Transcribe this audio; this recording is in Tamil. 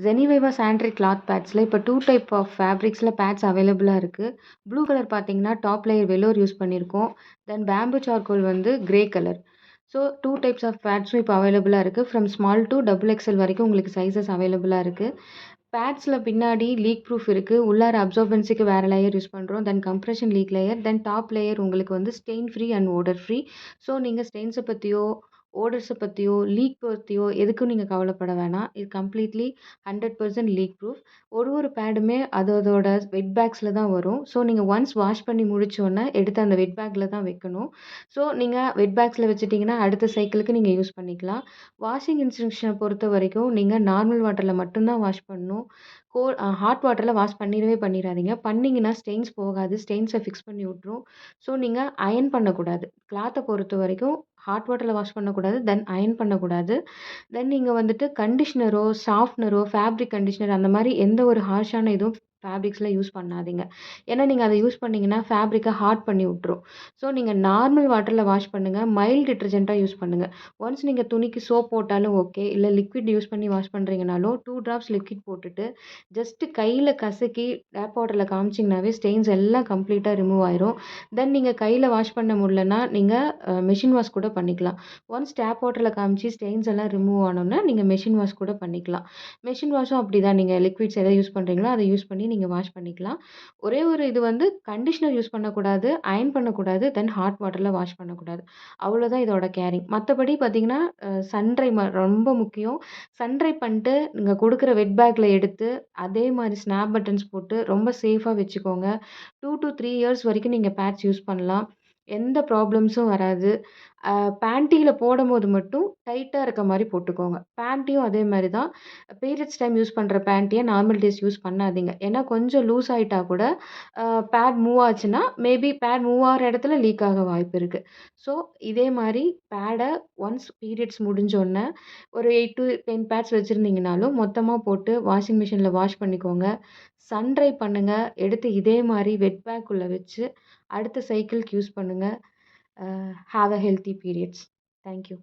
ஜெனிவைவா சானிட்டரி கிளாத் பேட்ஸில் இப்போ 2 டைப் ஆஃப் ஃபேப்ரிக்ஸில் பேட்ஸ் அவைலபிளாக இருக்குது. ப்ளூ கலர் பார்த்தீங்கன்னா, டாப் லேயர் வெலோர் யூஸ் பண்ணியிருக்கோம். தென் பேம்பு சார்கோல் வந்து grey colour. So 2 types of பேட்ஸும் இப்போ அவைலபிளாக இருக்குது. From small to double XL வரைக்கும் உங்களுக்கு சைஸஸ் அவைலபிளாக இருக்குது. பேட்ஸில் பின்னாடி லீக் ப்ரூஃப் இருக்குது. உள்ளார அப்சார்பன்சிக்கு வேறு லேயர் யூஸ் பண்ணுறோம். Then compression leak layer. Then top layer உங்களுக்கு வந்து stain free and odour free. So நீங்கள் ஸ்டெயின்ஸை பற்றியோ ஓடர்ஸை பற்றியோ லீக் பற்றியோ எதுக்கும் நீங்கள் கவலைப்பட வேணாம். இது கம்ப்ளீட்லி 100% லீக் ப்ரூஃப். ஒரு பேடுமே அதோட வெட் பேக்ஸில் தான் வரும். ஸோ நீங்கள் ஒன்ஸ் வாஷ் பண்ணி முடிச்சோடனே எடுத்து அந்த வெட் பேக்கில் தான் வைக்கணும். ஸோ நீங்கள் வெட் பேக்ஸில் வச்சுட்டிங்கன்னா அடுத்த சைக்கிளுக்கு நீங்கள் யூஸ் பண்ணிக்கலாம். வாஷிங் இன்ஸ்ட்ரக்ஷனை பொறுத்த வரைக்கும் நீங்கள் நார்மல் வாட்டரில் மட்டும்தான் வாஷ் பண்ணணும். ஹாட் வாட்டரில் வாஷ் பண்ணிடாதீங்க. பண்ணிங்கன்னா ஸ்டெயின்ஸ் போகாது. ஸ்டெயின்ஸை ஃபிக்ஸ் பண்ணி விட்ரும். ஸோ நீங்கள் அயர்ன் பண்ணக்கூடாது. கிளாத்தை பொறுத்த வரைக்கும் ஹாட் வாட்டரில் வாஷ் பண்ணக்கூடாது. தென் அயர்ன் பண்ணக்கூடாது. தென் நீங்கள் வந்துட்டு கண்டிஷ்னரோ, சாஃப்ட்னரோ, ஃபேப்ரிக் கண்டிஷ்னர் அந்த மாதிரி எந்த ஒரு ஹார்ஷான இதுவும் ஃபேப்ரிக்ஸில் யூஸ் பண்ணாதீங்க. ஏன்னா நீங்கள் அதை யூஸ் பண்ணிங்கன்னா ஃபேப்ரிக்கை ஹார்ட் பண்ணி விட்ரும். ஸோ நீங்கள் நார்மல் வாட்டரில் வாஷ் பண்ணுங்கள். மைல்டு டிட்டர்ஜென்ட்டாக யூஸ் பண்ணுங்கள். ஒன்ஸ் நீங்கள் துணிக்கு சோப் போட்டாலும் ஓகே, இல்லை லிக்விட் யூஸ் பண்ணி வாஷ் பண்ணுறீங்கனாலும் 2 ட்ராப்ஸ் லிக்விட் போட்டுட்டு ஜஸ்ட்டு கையில் கசக்கி டேப் வாட்டரில் காமிச்சிங்கனாவே ஸ்டெயின்ஸ் எல்லாம் கம்ப்ளீட்டாக ரிமூவ் ஆயிரும். தென் நீங்கள் கையில் வாஷ் பண்ண முடியலன்னா நீங்கள் மெஷின் வாஷ் கூட பண்ணிக்கலாம். ஒன்ஸ் டேப் வாட்டரில் காமிச்சு ஸ்டெயின்ஸ் எல்லாம் ரிமூவ் ஆனோன்னா நீங்கள் மெஷின் வாஷ் கூட பண்ணிக்கலாம். மெஷின் வாஷும் அப்படி தான். நீங்கள் லிக்விட்ஸ் எதை யூஸ் பண்ணுறீங்களோ அதை யூஸ் பண்ணி நீங்கள் வாஷ் பண்ணிக்கலாம். ஒரே ஒரு இது வந்து கண்டிஷ்னர் யூஸ் பண்ணக்கூடாது, அயர்ன் பண்ணக்கூடாது, தென் ஹாட் வாட்டரில் வாஷ் பண்ணக்கூடாது. அவ்வளோதான் இதோட கேரிங். மற்றபடி பார்த்தீங்கன்னா சன்ட்ரை ரொம்ப முக்கியம். சன்ட்ரை பண்ணிட்டு நீங்கள் கொடுக்குற வெட் பேக்கில் எடுத்து அதே மாதிரி ஸ்னாப் பட்டன்ஸ் போட்டு ரொம்ப சேஃபாக வச்சுக்கோங்க. 2 to 3 இயர்ஸ் வரைக்கும் நீங்கள் பேட்ஸ் யூஸ் பண்ணலாம். எந்த ப்ராப்ளம்ஸும் வராது. பேண்டியில் போடும்போது மட்டும் டைட்டாக இருக்க மாதிரி போட்டுக்கோங்க. பேண்டியும் அதே மாதிரி தான். பீரியட்ஸ் டைம் யூஸ் பண்ணுற பேண்டியை நார்மல் டேஸ் யூஸ் பண்ணாதீங்க. ஏன்னா கொஞ்சம் லூஸ் ஆகிட்டா கூட பேட் மூவ் ஆச்சுன்னா மேபி பேட் மூவ் ஆகிற இடத்துல லீக் ஆக வாய்ப்பு இருக்குது. ஸோ இதே மாதிரி பேடை ஒன்ஸ் பீரியட்ஸ் முடிஞ்சோடனே ஒரு 8 to 10 பேட்ஸ் வச்சுருந்தீங்கனாலும் மொத்தமாக போட்டு வாஷிங் மிஷினில் வாஷ் பண்ணிக்கோங்க. சன் ட்ரை பண்ணுங்கள். எடுத்து இதே மாதிரி வெட் பேக்குள்ளே வச்சு அடுத்த சைக்கிளுக்கு யூஸ் பண்ணுங்கள். Have a healthy periods. Thank you.